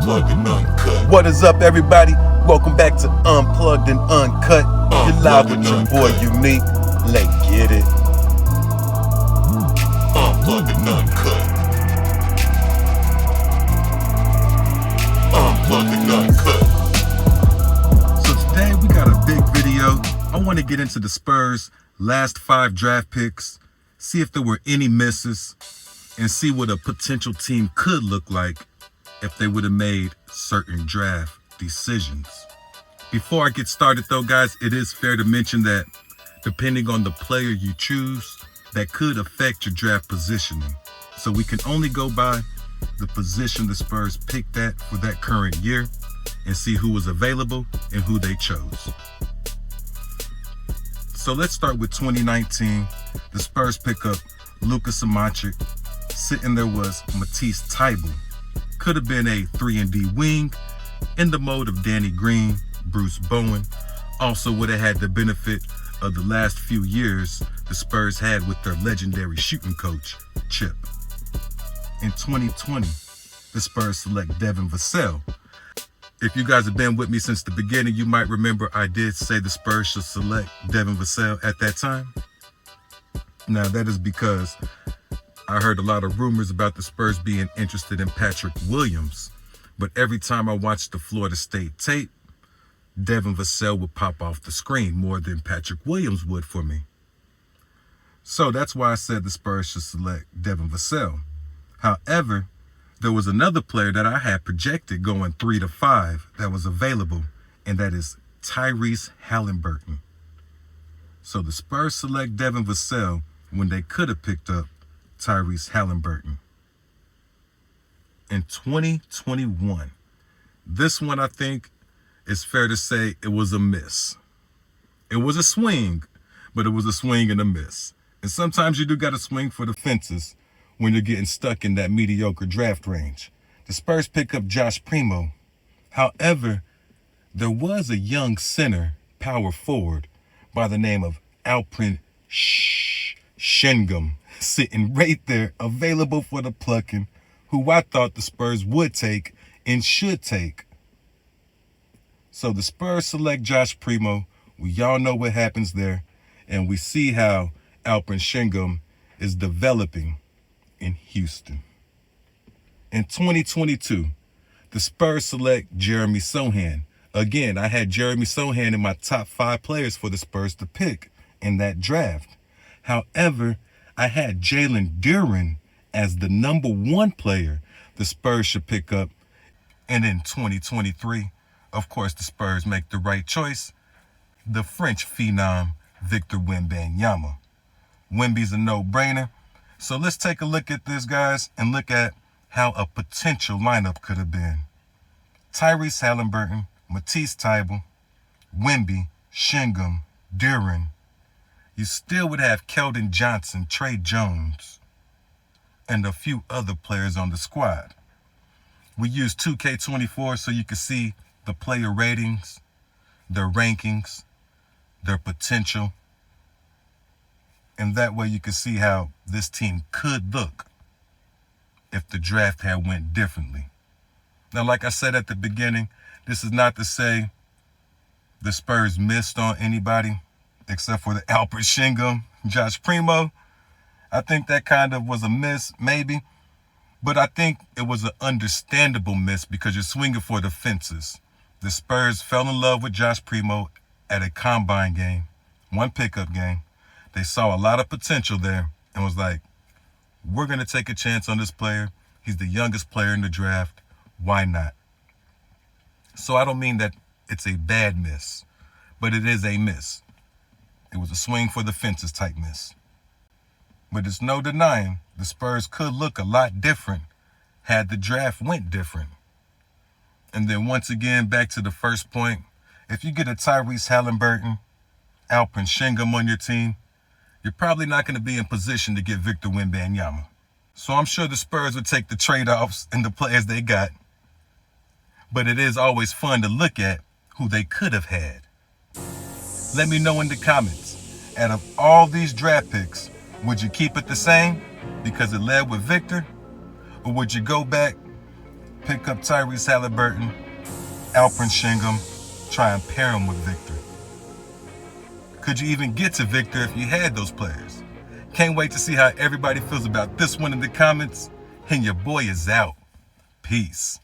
Unplugged and Uncut. What is up, everybody? Welcome back to Unplugged and Uncut. You're live with your boy Unique. Let's get it. Unplugged and Uncut. Unplugged and Uncut. So today we got a big video. I want to get into the Spurs' last 5 draft picks, see if there were any misses, and see what a potential team could look like if they would have made certain draft decisions. Before I get started though, guys, it is fair to mention that depending on the player you choose, that could affect your draft positioning. So we can only go by the position the Spurs picked at for that current year and see who was available and who they chose. So let's start with 2019. The Spurs pick up Luka Samanic. Sitting there was Matisse Thybulle. Could have been a 3-and-D wing in the mode of Danny Green, Bruce Bowen. Also would have had the benefit of the last few years the Spurs had with their legendary shooting coach, Chip. In 2020, the Spurs select Devin Vassell. If you guys have been with me since the beginning, you might remember I did say the Spurs should select Devin Vassell at that time. Now that is because I heard a lot of rumors about the Spurs being interested in Patrick Williams, but every time I watched the Florida State tape, Devin Vassell would pop off the screen more than Patrick Williams would for me. So that's why I said the Spurs should select Devin Vassell. However, there was another player that I had projected going 3 to 5 that was available, and that is Tyrese Halliburton. So the Spurs select Devin Vassell when they could have picked up Tyrese Halliburton. In 2021, this one I think it's fair to say it was a miss. It was a swing, but it was a swing and a miss. And sometimes you do got to swing for the fences when you're getting stuck in that mediocre draft range. The Spurs pick up Josh Primo. However, there was a young center, power forward, by the name of Alperen Sengun, sitting right there, available for the plucking, who I thought the Spurs would take and should take. So the Spurs select Josh Primo. We all know what happens there, and we see how Alperen Sengun is developing in Houston. In 2022, the Spurs select Jeremy Sochan. Again, I had Jeremy Sochan in my top 5 players for the Spurs to pick in that draft. However, I had Jalen Duren as the number 1 player the Spurs should pick up. And in 2023, of course, the Spurs make the right choice. The French phenom, Victor Wembanyama. Wemby's a no-brainer. So let's take a look at this, guys, and look at how a potential lineup could have been. Tyrese Halliburton, Matisse Thybulle, Wemby, Sengun, Duren. You still would have Keldon Johnson, Trey Jones, and a few other players on the squad. We use 2K24 so you can see the player ratings, their rankings, their potential. And that way you can see how this team could look if the draft had went differently. Now, like I said at the beginning, this is not to say the Spurs missed on anybody except for the Alperen Sengun, Josh Primo. I think that kind of was a miss, maybe. But I think it was an understandable miss because you're swinging for the fences. The Spurs fell in love with Josh Primo at a combine game, one pickup game. They saw a lot of potential there and was like, we're going to take a chance on this player. He's the youngest player in the draft. Why not? So I don't mean that it's a bad miss, but it is a miss. It was a swing for the fences type miss. But there's no denying the Spurs could look a lot different had the draft went different. And then once again, back to the first point, if you get a Tyrese Halliburton, Alperen Sengun on your team, you're probably not going to be in position to get Victor Wembanyama. So I'm sure the Spurs would take the trade-offs and the players they got. But it is always fun to look at who they could have had. Let me know in the comments, out of all these draft picks, would you keep it the same because it led with Victor? Or would you go back Pick up Tyrese Halliburton, Alperen Sengun, try and pair him with Victor. Could you even get to Victor if you had those players? Can't wait to see how everybody feels about this one in the comments. And your boy is out. Peace.